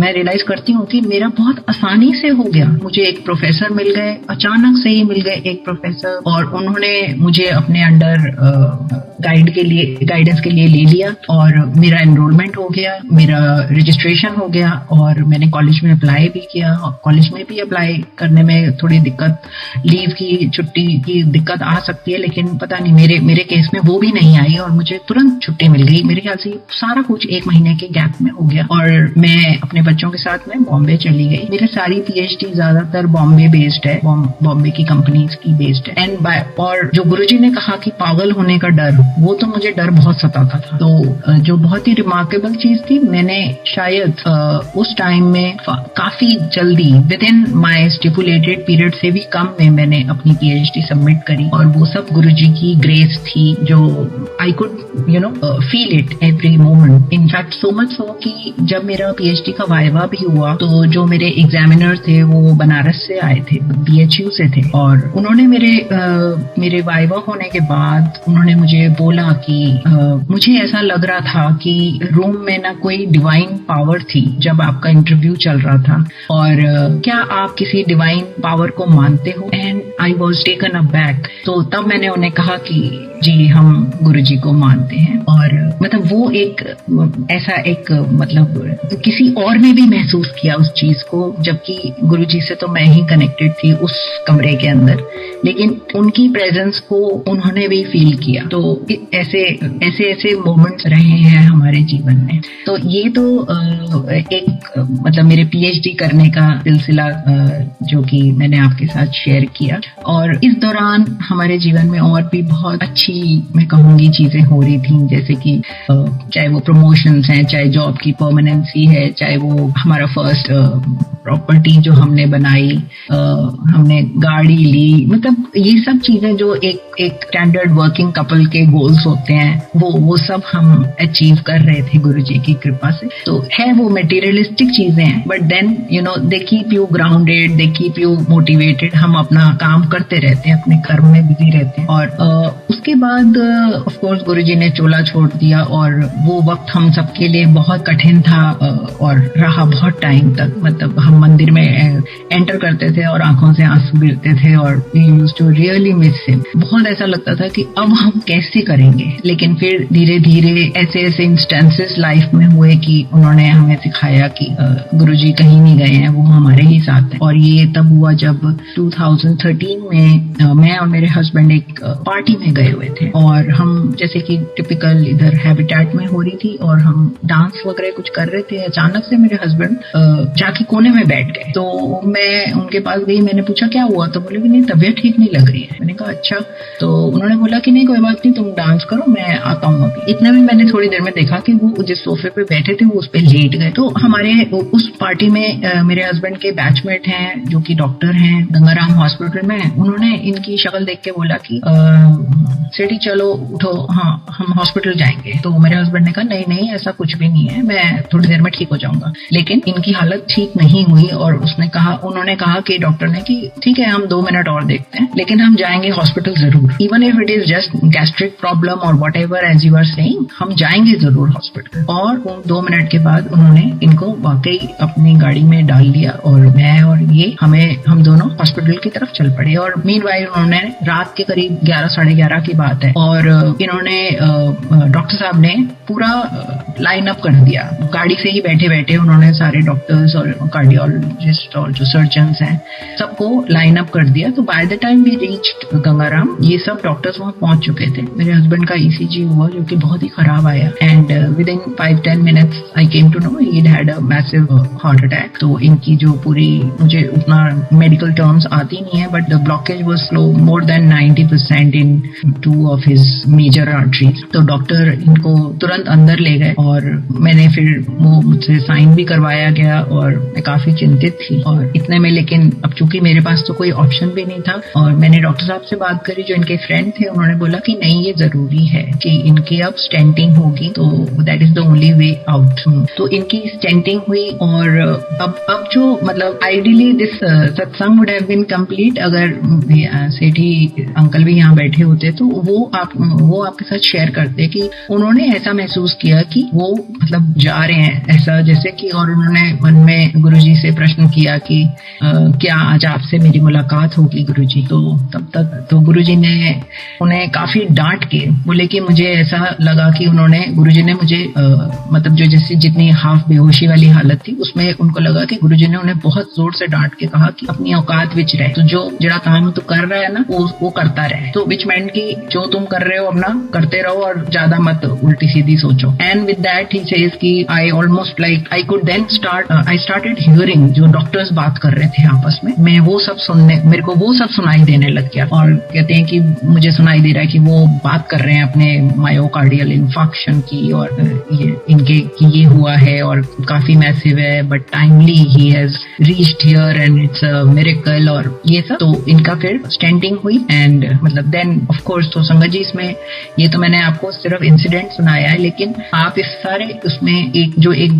S1: रियलाइज करती हूँ कि मेरा बहुत आसानी से हो गया। मुझे एक प्रोफेसर मिल गए, अचानक से ही मिल गए एक प्रोफेसर, और उन्होंने मुझे अपने अंडर गाइडेंस के लिए ले लिया और मेरा एनरोलमेंट हो गया, मेरा रजिस्ट्रेशन हो गया और मैंने कॉलेज में अप्लाई भी किया। कॉलेज में भी अप्लाई करने में थोड़ी दिक्कत, लीव की छुट्टी की दिक्कत आ सकती है, लेकिन पता नहीं मेरे केस में वो भी नहीं आई और मुझे तुरंत छुट्टी मिल गई। मेरे ख्याल से सारा कुछ 1 महीने के गैप में हो गया और मैं अपने बच्चों के साथ में बॉम्बे चली गई। मेरी सारी पीएचडी ज्यादातर बॉम्बे बेस्ड है, बॉम्बे की कंपनीज की बेस्ड है। और जो गुरुजी ने कहा कि पागल होने का डर, वो तो मुझे डर बहुत सताता था। तो जो बहुत ही रिमार्केबल चीज थी, मैंने शायद उस टाइम में काफी जल्दी with in my stipulated period से भी कम में मैंने अपनी पीएचडी सबमिट करी। और वो सब गुरुजी की ग्रेस थी जो आई could feel it every moment. In fact so much so कि जब मेरा पीएचडी का वाइवा भी हुआ तो जो मेरे एग्जामिनर थे वो बनारस से आए थे, बीएचयू से थे, और उन्होंने मेरे वाइवा होने के बाद उन्होंने मुझे बोला कि मुझे ऐसा लग रहा था कि रूम में ना कोई डिवाइन पावर थी जब आपका इंटरव्यू चल रहा था, और क्या आप किसी डिवाइन पावर को मानते हो? And I was taken aback. तो तब मैंने उन्हें कहा कि जी हम गुरुजी को मानते हैं। और मतलब वो एक ऐसा एक मतलब किसी और ने भी महसूस किया उस चीज को, जबकि गुरुजी से तो मैं ही कनेक्टेड थी उस कमरे के अंदर, लेकिन उनकी प्रेजेंस को उन्होंने भी फील किया। तो ऐसे मोमेंट्स रहे हैं हमारे जीवन में। तो ये तो एक मतलब मेरे पीएचडी करने का सिलसिला जो कि मैंने आपके साथ शेयर किया। और इस दौरान हमारे जीवन में और भी बहुत अच्छी मैं कहूंगी चीजें हो रही थी, जैसे कि चाहे वो प्रमोशंस हैं, चाहे जॉब की परमानेंसी है, चाहे वो हमारा फर्स्ट प्रॉपर्टी जो हमने बनाई, हमने गाड़ी ली, मतलब ये सब चीजें जो एक स्टैंडर्ड वर्किंग कपल के गोल्स होते हैं वो सब हम अचीव कर रहे थे गुरुजी की कृपा से। तो है वो मटेरियलिस्टिक चीजें हैं, but then they keep you grounded, they keep you motivated. हम अपना काम करते रहते हैं, अपने कर्म में बिजी रहते हैं। और उसके बाद ऑफ कोर्स गुरुजी ने चोला छोड़ दिया और वो वक्त हम सबके लिए बहुत कठिन था और रहा बहुत टाइम तक। मतलब हम मंदिर में एंटर करते थे और आंखों से आंसू गिरते थे और we used to really miss him. बहुत ऐसा लगता था कि अब हम कैसे करेंगे, लेकिन फिर धीरे धीरे ऐसे इंस्टेंसेस लाइफ में हुए कि उन्होंने हमें सिखाया कि गुरुजी कहीं नहीं गए हैं, वो हमारे ही साथ हैं। और ये तब हुआ जब 2013 2019 में मैं और मेरे हस्बैंड एक पार्टी में गए हुए थे और हम जैसे कि टिपिकल इधर हैबिटेट में हो रही थी और हम डांस वगैरह कुछ कर रहे थे। अचानक से मेरे हस्बैंड जाके कोने में बैठ गए। तो मैं उनके पास गई, मैंने पूछा क्या हुआ, तो बोले कि नहीं तबीयत ठीक नहीं लग रही है। मैंने कहा अच्छा। तो उन्होंने बोला कि नहीं कोई बात नहीं, तुम डांस करो, मैं आता हूँ अभी। इतना भी मैंने थोड़ी देर में देखा कि वो जिस सोफे पे बैठे थे वो उस पे लेट गए। तो हमारे उस पार्टी में मेरे हस्बैंड के बैचमेट हैं जो कि डॉक्टर हैं गंगाराम हॉस्पिटल में। उन्होंने इनकी शक्ल देख के बोला कि सेठी चलो उठो, हाँ हम हॉस्पिटल जाएंगे। तो मेरे हस्बैंड ने कहा नहीं नहीं ऐसा कुछ भी नहीं है, मैं थोड़ी देर में ठीक हो जाऊंगा। लेकिन इनकी हालत ठीक नहीं हुई और उन्होंने कहा कि डॉक्टर ने कि ठीक है हम 2 मिनट और देखते हैं, लेकिन हम जाएंगे हॉस्पिटल जरूर, even if it is just gastric problem और whatever as you are saying, हम जाएंगे जरूर हॉस्पिटल। और 2 मिनट के बाद उन्होंने इनको वाकई अपनी गाड़ी में डाल दिया और मैं और ये हम दोनों हॉस्पिटल की तरफ चल पड़े। और मीनवाइल उन्होंने रात के करीब 11 साढ़े 11 की बात है और इन्होंने डॉक्टर साहब ने पूरा लाइन अप कर दिया। गाड़ी से ही बैठे बैठे उन्होंने सारे डॉक्टर्स और कार्डियोलॉजिस्ट और जो सर्जन्स हैं सबको लाइन अप कर दिया। तो by the time we reached Gangaram, ये सब डॉक्टर्स वहां पहुंच चुके थे। मेरे हस्बैंड का ईसीजी हुआ जो कि बहुत ही खराब आया and within 5-10 minutes I came to know he had a massive heart attack. तो इनकी जो पूरी, मुझे उतना मेडिकल टर्म्स आती नहीं है, but the blockage was slow more than 90% in 2 of his major arteries. तो डॉक्टर इनको तुरंत अंदर ले गए और मैंने फिर वो मुझसे साइन भी करवाया गया और मैं काफी चिंतित थी। और इतने में लेकिन अब चूंकि मेरे पास तो कोई ऑप्शन भी नहीं था और मैंने डॉक्टर साहब से बात करी जो इनके फ्रेंड थे, उन्होंने बोला कि नहीं ये जरूरी है कि इनकी अब स्टेंटिंग होगी, तो that is the only way out. तो इनकी स्टेंटिंग हुई और अब जो मतलब आइडियली दिस सत्संग वुड हैव बीन कंप्लीट अगर सेठी अंकल भी यहाँ बैठे होते तो वो आपके साथ शेयर करते कि उन्होंने ऐसा महसूस किया कि वो मतलब जा रहे हैं ऐसा जैसे कि, और उन्होंने मन में गुरुजी से प्रश्न किया कि क्या आज आपसे मेरी मुलाकात होगी गुरुजी। तो तब तक तो गुरुजी ने उन्हें काफी डांट के बोले कि मुझे ऐसा लगा कि गुरुजी ने मुझे मतलब जो जैसे जितनी हाफ बेहोशी वाली हालत थी उसमें उनको लगा कि गुरुजी ने उन्हें बहुत जोर से डांट के कहा कि अपनी औकात विच रहे, तो जो जरा काम तू कर रहा है ना वो करता रहे। तो विच मैंट की जो तुम कर रहे हो अपना करते रहो और ज्यादा मत उल्टी सीधी सोचो। And with that he says कि I almost like I could then I started hearing जो डॉक्टर्स बात कर रहे थे आपस में, मैं वो सब मेरे को वो सब सुनाई देने लग गया। और कहते हैं कि मुझे सुनाई दे रहा है कि वो बात कर रहे हैं अपने मायोकार्डियल इन्फेक्शन की और इनके कि ये हुआ है और काफी मैसिव है but timely he has reached here and it's a miracle और ये सब। तो इनका फिर स्टेंटिंग हुई एंड मतलब देन ऑफ कोर्स तो संगत जी इसमें ये तो मैंने आपको सिर्फ इंसिडेंट सुनाया है, लेकिन आप इस सारे उसमें एक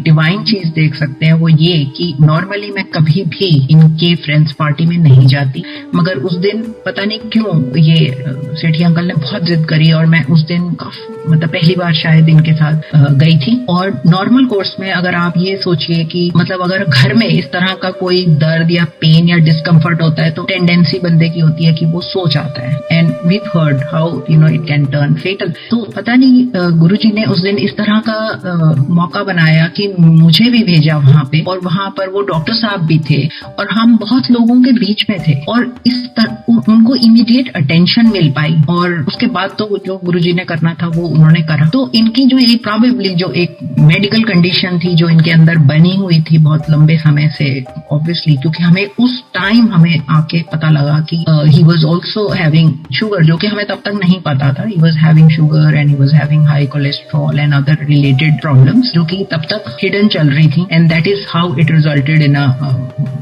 S1: डिवाइन चीज देख सकते हैं वो ये कि नॉर्मली मैं कभी भी इनके फ्रेंड्स पार्टी में नहीं जाती, मगर उस दिन पता नहीं क्यों ये सेठी अंकल ने बहुत जिद करी और मैं उस दिन मतलब पहली बार शायद इनके साथ गई थी। और नॉर्मल कोर्स में अगर आप ये सोचिए कि मतलब अगर घर में इस तरह का कोई दर्द या पेन या डिस्कम्फर्ट होता है तो टेंडेंसी बंदे की होती है कि वो सो जाता है and we heard how it can turn fatal. तो पता नहीं गुरुजी ने उस दिन इस तरह का मौका बनाया कि मुझे भी भेजा वहां पे और वहां पर वो डॉक्टर साहब भी थे और हम बहुत लोगों के बीच में थे और उनको इमीडिएट अटेंशन मिल पाई और उसके बाद तो जो गुरुजी ने करना था वो उन्होंने करा। तो इनकी जो एक प्रोबेबली जो एक मेडिकल कंडीशन थी जो इनके अंदर बनी हुई थी बहुत लंबे समय से, ऑब्वियसली क्योंकि हमें उस टाइम हमें आके पता लगा कि he was also having sugar, जो कि हमें तब तक नहीं पता था। He was having sugar and he was having high cholesterol and other related problems जो कि तब तक हिडन चल रही थी and that is how it resulted in a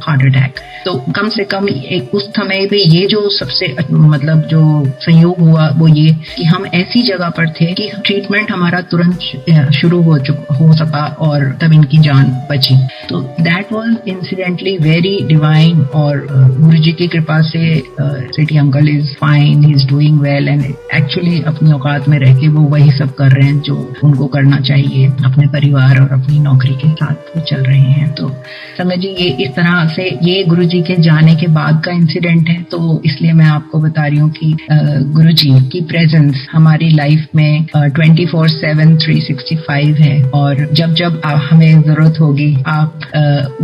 S1: heart attack. तो कम से कम उस समय पे ये जो सबसे मतलब जो संयोग हुआ वो ये कि हम ऐसी जगह पर थे कि ट्रीटमेंट हमारा तुरंत शुरू हो सका और तब इनकी जान बची। तो that was incidentally very divine और गुरुजी की कृपा से Sethi uncle is fine, he is doing well and actually अपनी औकात में रह के वो वही सब कर रहे हैं जो उनको करना चाहिए, अपने परिवार और अपनी नौकरी के साथ वो चल रहे हैं। तो संगत जी ये इस तरह से ये गुरुजी के जाने के बाद का इंसिडेंट है, तो इसलिए मैं आपको बता रही हूँ कि गुरुजी की प्रेजेंस हमारी लाइफ में 24/7 365 है और जब जब हमें जरूरत होगी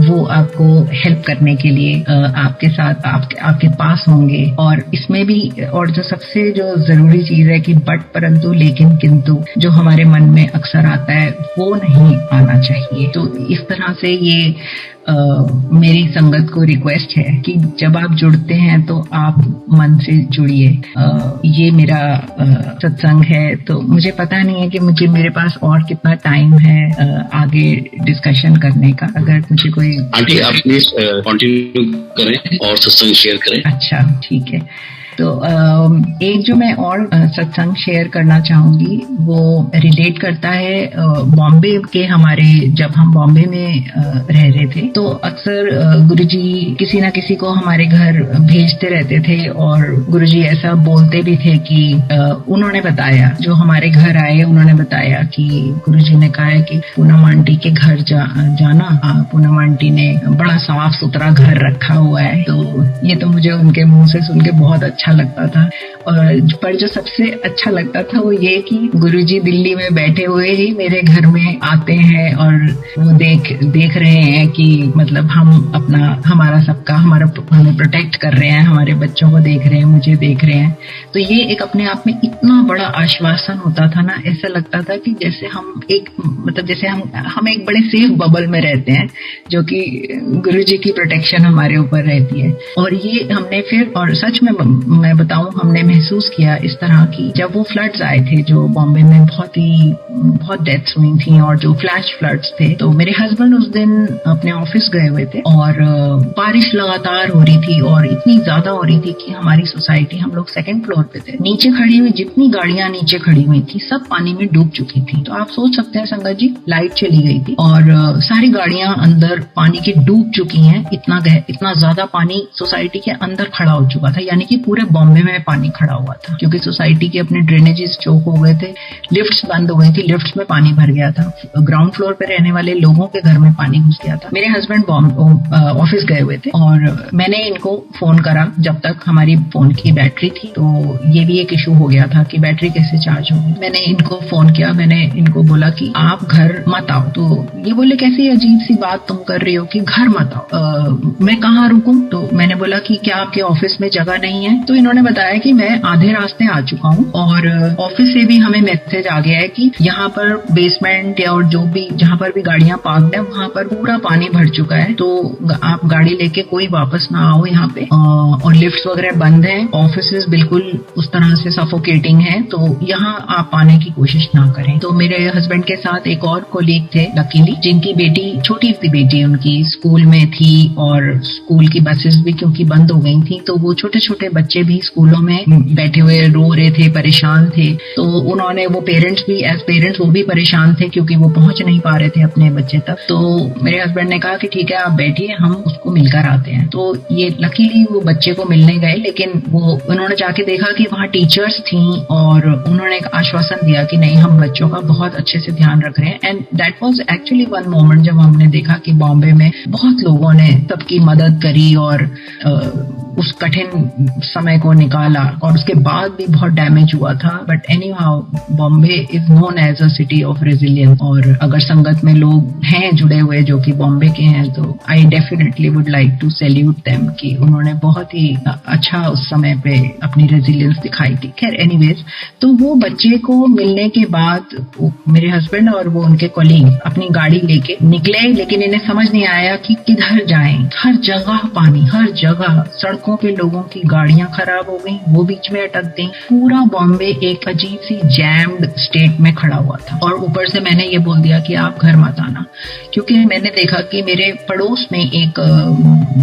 S1: वो आपको हेल्प करने के लिए आपके साथ आपके पास होंगे। और इसमें भी और जो सबसे जो जरूरी चीज है कि बट परंतु लेकिन किंतु जो हमारे मन में अक्सर आता है वो नहीं आना चाहिए। तो इस तरह से ये मेरी संगत को रिक्वेस्ट है कि जब आप जुड़ते हैं तो आप मन से जुड़िए। ये मेरा सत्संग है। तो मुझे पता नहीं है कि मेरे पास और कितना टाइम है आगे डिस्कशन करने का। अगर मुझे कोई
S2: आंटी आप प्लीज कंटिन्यू करें और सत्संग शेयर करें।
S1: अच्छा ठीक है। तो एक जो मैं और सत्संग शेयर करना चाहूंगी वो रिलेट करता है बॉम्बे के हमारे, जब हम बॉम्बे में रह रहे थे तो अक्सर गुरुजी किसी न किसी को हमारे घर भेजते रहते थे और गुरुजी ऐसा बोलते भी थे कि उन्होंने बताया, जो हमारे घर आए उन्होंने बताया कि गुरुजी ने कहा है कि पूनम आंटी के घर जाना, पूनम आंटी ने बड़ा साफ सुथरा घर रखा हुआ है। तो ये तो मुझे उनके मुंह से सुन के बहुत अच्छा लगता था। पर जो सबसे अच्छा लगता था वो ये कि गुरुजी दिल्ली में बैठे हुए ही मेरे घर में आते हैं और वो देख रहे हैं कि मतलब हमें प्रोटेक्ट कर रहे हैं, हमारे बच्चों को देख रहे हैं, मुझे देख रहे हैं। तो ये एक अपने आप में इतना बड़ा आश्वासन होता था ना, ऐसा लगता था कि जैसे हम एक बड़े सेफ बबल में रहते हैं जो कि गुरुजी की प्रोटेक्शन हमारे ऊपर रहती है। और ये हमने फिर, और सच में मैं बताऊं, हमने महसूस किया इस तरह की जब वो फ्लड्स आए थे जो बॉम्बे में बहुत डेथ्स हुई थी और जो फ्लैश फ्लड्स थे। तो मेरे हस्बैंड उस दिन अपने ऑफिस गए हुए थे और बारिश लगातार हो रही थी और इतनी ज्यादा हो रही थी कि हमारी सोसाइटी, हम लोग 2nd फ्लोर पे थे, नीचे खड़ी हुई जितनी गाड़ियां नीचे खड़ी हुई थी सब पानी में डूब चुकी थी। तो आप सोच सकते हैं संगत जी, लाइट चली गई थी और सारी गाड़ियां अंदर पानी के डूब चुकी हैं। इतना ज्यादा पानी सोसाइटी के अंदर खड़ा हो चुका था, यानी कि पूरे बॉम्बे में पानी खड़ा हुआ था क्योंकि सोसाइटी के अपने ड्रेनेजेस चोक हो गए थे, लिफ्ट्स बंद हो गई थी, लिफ्ट्स में पानी भर गया था, ग्राउंड फ्लोर पे रहने वाले लोगों के घर में पानी घुस गया था। मेरे हस्बैंड ऑफिस गए हुए थे और मैंने इनको फोन करा जब तक हमारी फोन की बैटरी थी। तो ये भी एक इशू हो गया था कि बैटरी कैसे चार्ज होगी। मैंने इनको फोन किया, मैंने इनको बोला कि आप घर मत आओ। तो ये बोले कैसी अजीब सी बात तुम कर रही हो कि घर मत आओ, मैं कहाँ रुकूं? तो मैंने बोला कि क्या आपके ऑफिस में जगह नहीं है? तो इन्होंने बताया कि मैं आधे रास्ते आ चुका हूँ और ऑफिस से भी हमें मैसेज आ गया है कि यहाँ पर बेसमेंट या और जो भी जहाँ पर भी गाड़ियां पार्क है वहाँ पर पूरा पानी भर चुका है, तो आप गाड़ी लेके कोई वापस ना आओ यहाँ पे, और लिफ्ट्स वगैरह बंद है, ऑफिसेज बिल्कुल उस तरह से सफोकेटिंग है, तो यहाँ आप आने की कोशिश ना करें। तो मेरे हस्बैंड के साथ एक और कोलीग थे लकीली, जिनकी बेटी, छोटी सी बेटी उनकी स्कूल में थी और स्कूल की बसेस भी क्योंकि बंद हो गई थी, तो वो छोटे छोटे बच्चे भी स्कूलों में बैठे हुए रो रहे थे, परेशान थे। तो उन्होंने, वो पेरेंट्स भी, एज पेरेंट्स वो भी परेशान थे क्योंकि वो पहुंच नहीं पा रहे थे अपने बच्चे तक। तो मेरे हस्बैंड ने कहा कि ठीक है आप बैठिए, हम उसको मिलकर आते हैं। तो ये लकीली वो बच्चे को मिलने गए, लेकिन उन्होंने जाके देखा कि वहाँ टीचर्स थी और उन्होंने एक आश्वासन दिया कि नहीं, हम बच्चों का बहुत अच्छे से ध्यान रख रहे हैं। And that was actually one moment जब हमने देखा कि बॉम्बे में बहुत लोगों ने सबकी मदद करी और उस कठिन समय को निकाला, और उसके बाद भी बहुत डैमेज हुआ था। But anyhow, Bombay is known as a city of resilience. और अगर संगत में लोग हैं जुड़े हुए जो कि बॉम्बे के हैं, तो I definitely would like to salute them कि उन्होंने बहुत ही अच्छा उस समय पे अपनी रेजिलियंस दिखाई थी। खैर एनीवेज, तो वो बच्चे को मिलने के बाद मेरे हस्बैंड और वो उनके कोलीग अपनी गाड़ी लेके निकले, लेकिन इन्हें समझ नहीं आया कि किधर जाएं। हर जगह पानी, हर जगह सड़कों पे लोगों की गाड़ियां खराब हो गई, वो बीच में अटक गई। पूरा बॉम्बे एक अजीब सी जैम्ड स्टेट में खड़ा हुआ था। और ऊपर से मैंने ये बोल दिया कि आप घर मत आना, क्योंकि मैंने देखा कि मेरे पड़ोस में एक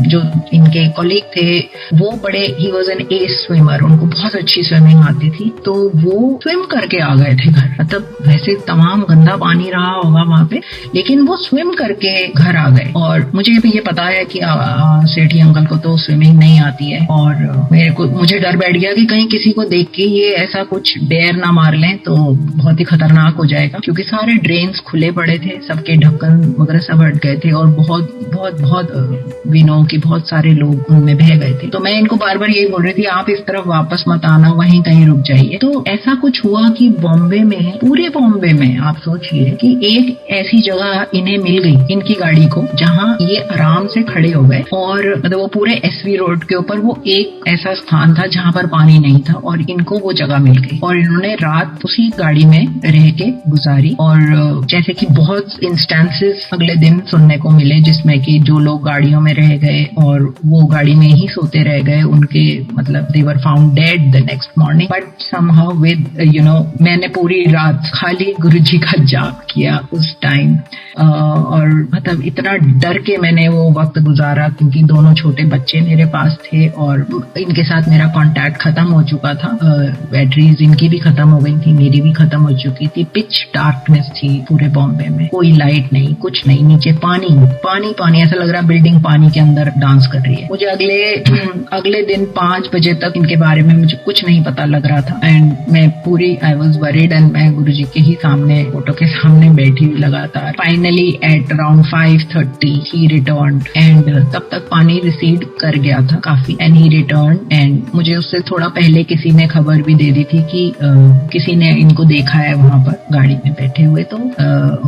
S1: जो इनके कॉलीग थे, वो बड़े, he was an S swimmer, उनको बहुत अच्छी स्विमिंग आती थी, तो वो स्विम करके आ गए थे घर। मतलब वैसे तमाम गंदा पानी रहा होगा वहां पे, लेकिन वो स्विम करके घर आ गए। और मुझे भी ये पता है कि सेठी अंकल को तो स्विमिंग नहीं आती है। और मुझे डर बैठ गया कि कहीं किसी को देख के ये ऐसा कुछ डेयर ना मार लें तो बहुत ही खतरनाक हो जाएगा, क्योंकि सारे ड्रेन्स खुले पड़े थे, सबके ढक्कन वगैरह सब हट गए थे और बहुत बहुत बहुत विनो की बहुत सारे लोग उनमें बह गए थे। तो मैं इनको बार बार यही बोल रही थी, आप इस तरफ वापस मत आना, वहीं कहीं रुक जाइए। तो ऐसा कुछ हुआ कि बॉम्बे में, पूरे बॉम्बे में आप सोचिए कि एक ऐसी जगह इन्हें मिल गई, इनकी गाड़ी को, जहां ये आराम से खड़े हो गए। और मतलब वो पूरे एसवी रोड के ऊपर वो एक ऐसा स्थान था जहां पर पानी नहीं था और इनको वो जगह मिल गई और इन्होंने रात उसी गाड़ी में रह के गुजारी। और जैसे कि बहुत इंस्टेंसेस अगले दिन सुनने को मिले जिसमें कि जो लोग गाड़ियों में रह गए और वो गाड़ी में ही सोते रह गए, उनके मतलब they were found dead the next morning. But somehow with मैंने पूरी रात खाली गुरुजी का जाप किया उस टाइम। और मतलब इतना डर के मैंने वो वक्त गुजारा, क्योंकि दोनों छोटे बच्चे मेरे पास थे और इनके साथ मेरा कांटेक्ट खत्म हो चुका था। बैटरीज इनकी भी खत्म हो गई थी, मेरी भी खत्म हो चुकी थी। पिच डार्कनेस थी पूरे बॉम्बे में, कोई लाइट नहीं, कुछ नहीं, नीचे पानी पानी पानी, ऐसा लग रहा बिल्डिंग पानी के अंदर डांस कर रही है। मुझे अगले दिन 5 बजे तक इनके बारे में मुझे कुछ नहीं पता लग रहा था। एंड मैं पूरी आई वॉज वरीड एंड मैं गुरुजी के ही सामने, फोटो के सामने बैठी हुई लगातार। Finally at around 5:30 he return and तब तक पानी रिसीड कर गया था काफी। एंड ही रिटर्न एंड मुझे उससे थोड़ा पहले किसी ने खबर भी दे दी थी कि किसी ने इनको देखा है वहां पर गाड़ी में बैठे हुए। तो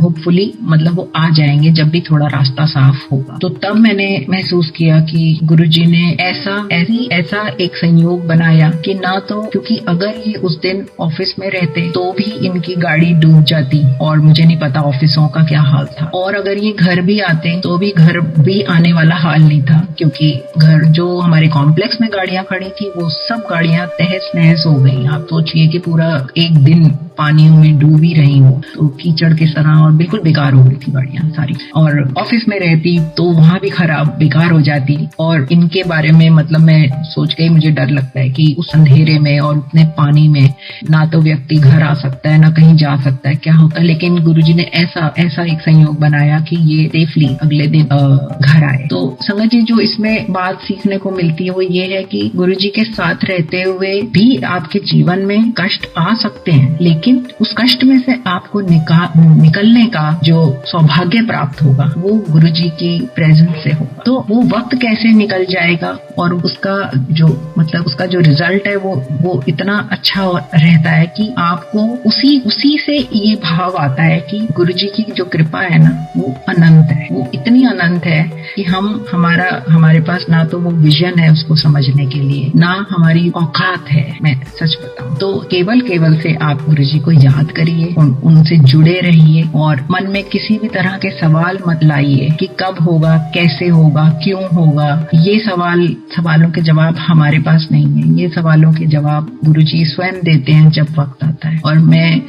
S1: होपफुली मतलब वो आ जाएंगे जब भी थोड़ा रास्ता साफ होगा। तो तब मैंने महसूस किया कि गुरुजी ने ऐसा एक संयोग बनाया कि ना तो, क्योंकि अगर ये उस दिन ऑफिस में रहते तो भी इनकी गाड़ी डूब जाती और मुझे नहीं पता ऑफिसों का क्या हाल था। और अगर ये घर भी आते तो भी घर भी आने वाला हाल नहीं था, क्योंकि घर जो हमारे कॉम्प्लेक्स में गाड़ियां खड़ी थी वो सब गाड़ियां तहस नहस हो गई। आप सोचिए कि पूरा एक दिन पानियों में डूबी रही हो तो कीचड़ की तरह और बिल्कुल बेकार हो गई थी गाड़ियां सारी। और ऑफिस में रहती तो वहां भी खराब बेकार हो जाती। और इनके बारे में मतलब मैं सोच के ही मुझे डर लगता है कि उस अंधेरे में और उतने पानी में ना तो व्यक्ति घर आ सकता है ना कहीं जा सकता है, क्या होता है। लेकिन गुरुजी ने ऐसा एक संयोग बनाया कि ये सेफली अगले दिन घर आए। तो संगत जी, जो इसमें बात सीखने को मिलती है वो ये है कि गुरुजी के साथ रहते हुए भी आपके जीवन में कष्ट आ सकते हैं, लेकिन उस कष्ट में से आपको निकलने का जो सौभाग्य प्राप्त होगा वो गुरुजी की प्रेजेंस से होगा। तो वो वक्त कैसे निकल जाएगा और उसका जो रिजल्ट है वो इतना अच्छा रहता है कि आपको उसी से ये भाव आता है कि गुरुजी की जो कृपा है ना वो अनंत है, वो इतनी अनंत है कि हमारे पास ना तो वो विजन है उसको समझने के लिए, ना हमारी औकात है। मैं सच बताऊं तो केवल से आप गुरुजी को याद करिए, उनसे जुड़े रहिए और मन में किसी भी तरह के सवाल मत लाइए कि कब होगा, कैसे होगा, क्यों होगा। ये सवालों के जवाब हमारे पास नहीं है, ये सवालों के जवाब गुरुजी स्वयं देते हैं जब वक्त आता है। और मैं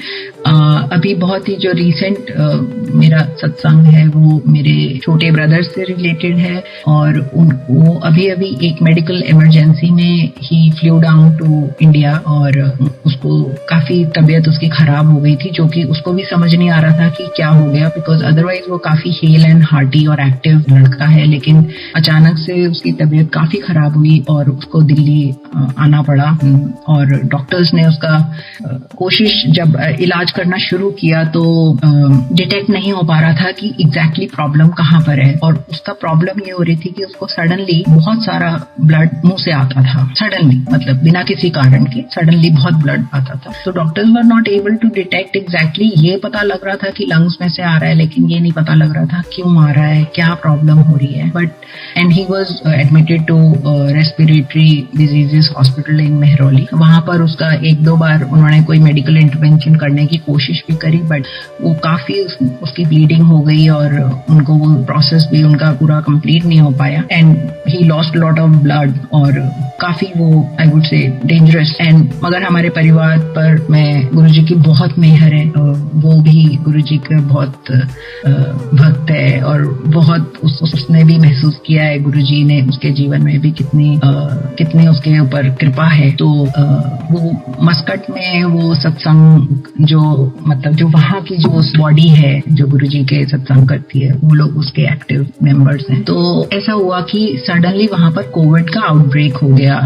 S1: अभी बहुत ही जो रिसेंट मेरा सत्संग है वो मेरे छोटे ब्रदर से रिलेटेड है और वो अभी एक मेडिकल इमरजेंसी में ही फ्लू डाउन टू इंडिया और उसको काफी तबीयत उसकी खराब हो गई थी, जो कि उसको भी समझ नहीं आ रहा था कि क्या हो गया, बिकॉज अदरवाइज वो काफी हेल एंड हार्टी और एक्टिव लड़का है। लेकिन अचानक से उसकी तबीयत काफी खराब हुई और उसको दिल्ली आना पड़ा और डॉक्टर्स ने उसका कोशिश जब इलाज करना शुरू किया तो डिटेक्ट नहीं हो पा रहा था कि एग्जैक्टली प्रॉब्लम कहाँ पर है। और उसका प्रॉब्लम ये हो रही थी कि उसको सडनली बहुत सारा ब्लड मुंह से आता था, सडनली मतलब बिना किसी कारण के सडनली बहुत ब्लड आता था। तो doctors were not able to detect exactly. ये पता लग रहा था कि लंग्स में से आ रहा है, लेकिन ये नहीं पता लग रहा था क्यों आ रहा है, क्या प्रॉब्लम हो रही है। And he was admitted to respiratory diseases hospital in Mehrauli. वहां पर उसका 1-2 बार उन्होंने कोई मेडिकल इंटरवेंशन करने की कोशिश भी करी, बट वो काफी उसकी ब्लीडिंग हो गई और उनको वो प्रोसेस भी उनका पूरा कंप्लीट नहीं हो पाया and he lost lot of blood और काफी वो I would say dangerous. And मगर हमारे परिवार पर मैं गुरुजी की बहुत मेहर है, वो भी गुरुजी का बहुत भक्त है और बहुत उसने भी महसूस किया है गुरुजी ने उसके जीवन में भी कितनी उसके ऊपर कृपा है। तो वो मस्कट में वो सत्संग जो वहाँ की जो बॉडी है जो गुरुजी के सत्संग करती है वो लोग उसके एक्टिव मेंबर्स हैं। तो ऐसा हुआ कि सडनली वहां पर कोविड का आउटब्रेक हो गया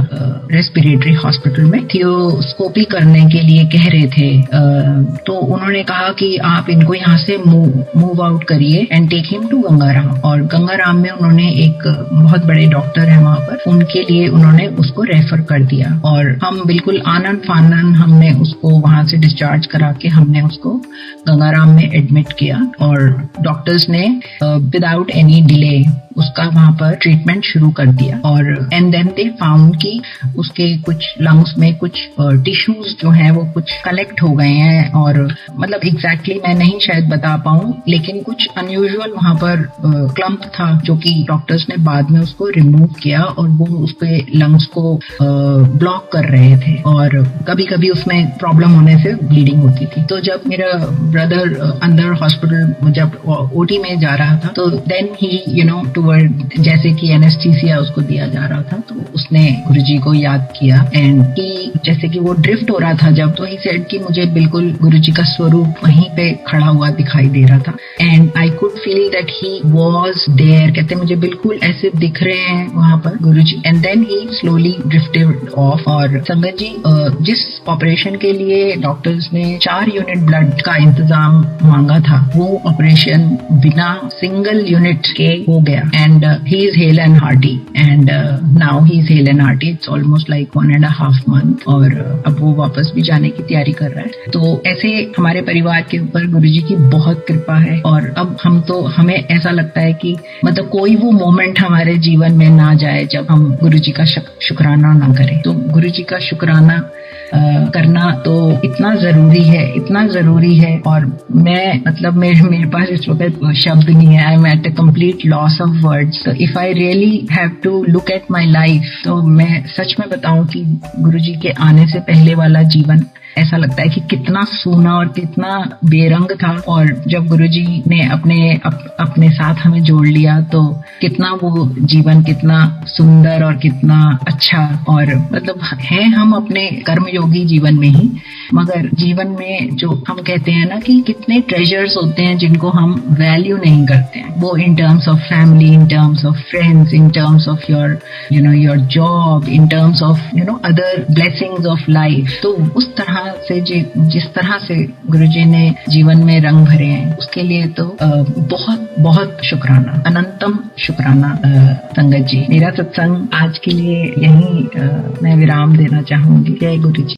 S1: रेस्पिरेटरी हॉस्पिटल में। थियोस्कोपी करने के लिए कह रहे थे, तो उन्होंने कहा कि आप इनको यहाँ से मूव आउट करिए and take him to Gangaram. और गंगाराम में उन्होंने एक बहुत बड़े डॉक्टर है वहां पर, उनके लिए उन्होंने उसको रेफर कर दिया। और हम बिल्कुल आनन फानन हमने उसको वहां से डिस्चार्ज करा के हमने उसको गंगाराम में एडमिट किया। और डॉक्टर्स ने विदाउट एनी डिले उसका वहां पर ट्रीटमेंट शुरू कर दिया। और एंड देन दे फाउंड कि उसके कुछ लंग्स में कुछ टिश्यूज जो हैं वो कुछ कलेक्ट हो गए हैं। और मतलब एग्जैक्टली मैं नहीं शायद बता पाऊं, लेकिन कुछ अनयूजुअल वहां पर क्लम्प था जो कि डॉक्टर्स ने बाद में उसको रिमूव किया और वो उसके लंग्स को ब्लॉक कर रहे थे और कभी कभी उसमें प्रॉब्लम होने से ब्लीडिंग होती थी। तो जब मेरा ब्रदर अंदर हॉस्पिटल जब ओटी में जा रहा था तो देन ही जैसे कि एनेस्थीसिया उसको दिया जा रहा था, तो उसने गुरुजी को याद किया एंड कि जैसे कि वो ड्रिफ्ट हो रहा था जब, तो ही सेड कि मुझे बिल्कुल गुरुजी का स्वरूप वहीं पे खड़ा हुआ दिखाई दे रहा था and I could feel that he was there. कहते मुझे बिल्कुल ऐसे दिख रहे हैं वहां पर Guruji. And then he slowly drifted off. और संगत जी, जिस ऑपरेशन के लिए डॉक्टर्स ने 4 यूनिट ब्लड का इंतजाम मांगा था, वो ऑपरेशन बिना सिंगल यूनिट के हो गया। And he is hale and hearty and now he is hale and hearty. It's almost like 1.5 month और अब वो वापस भी जाने की तैयारी कर रहा है। तो ऐसे हमारे परिवार के ऊपर गुरुजी की बहुत कृपा है। और अब हमें ऐसा लगता है कि मतलब कोई वो मोमेंट हमारे जीवन में ना जाए जब हम गुरुजी का शुक्राना ना करें। तो गुरुजी का शुक्राना करना तो इतना जरूरी है। और मैं मतलब मेरे पास इस वक्त शब्द नहीं है। I am at a complete loss of words. तो if I really have to look at my life, तो मैं सच में बताऊं कि गुरुजी के आने से पहले वाला जीवन ऐसा लगता है कि कितना सूना और कितना बेरंग था। और जब गुरुजी ने अपने साथ हमें जोड़ लिया तो कितना वो जीवन कितना सुंदर और कितना अच्छा। और मतलब है हम अपने कर्मयोगी जीवन में ही, मगर जीवन में जो हम कहते हैं ना कि कितने ट्रेजर्स होते हैं जिनको हम वैल्यू नहीं करते हैं, वो in terms of family, in terms of friends, in terms of your job, in terms of other blessings of life. तो उस तरह से जिस तरह से गुरुजी ने जीवन में रंग भरे हैं, उसके लिए तो बहुत बहुत शुक्राना, अनंतम शुक्राना संगत जी। मेरा सत्संग आज के लिए यहीं मैं विराम देना चाहूंगी। जय गुरु जी।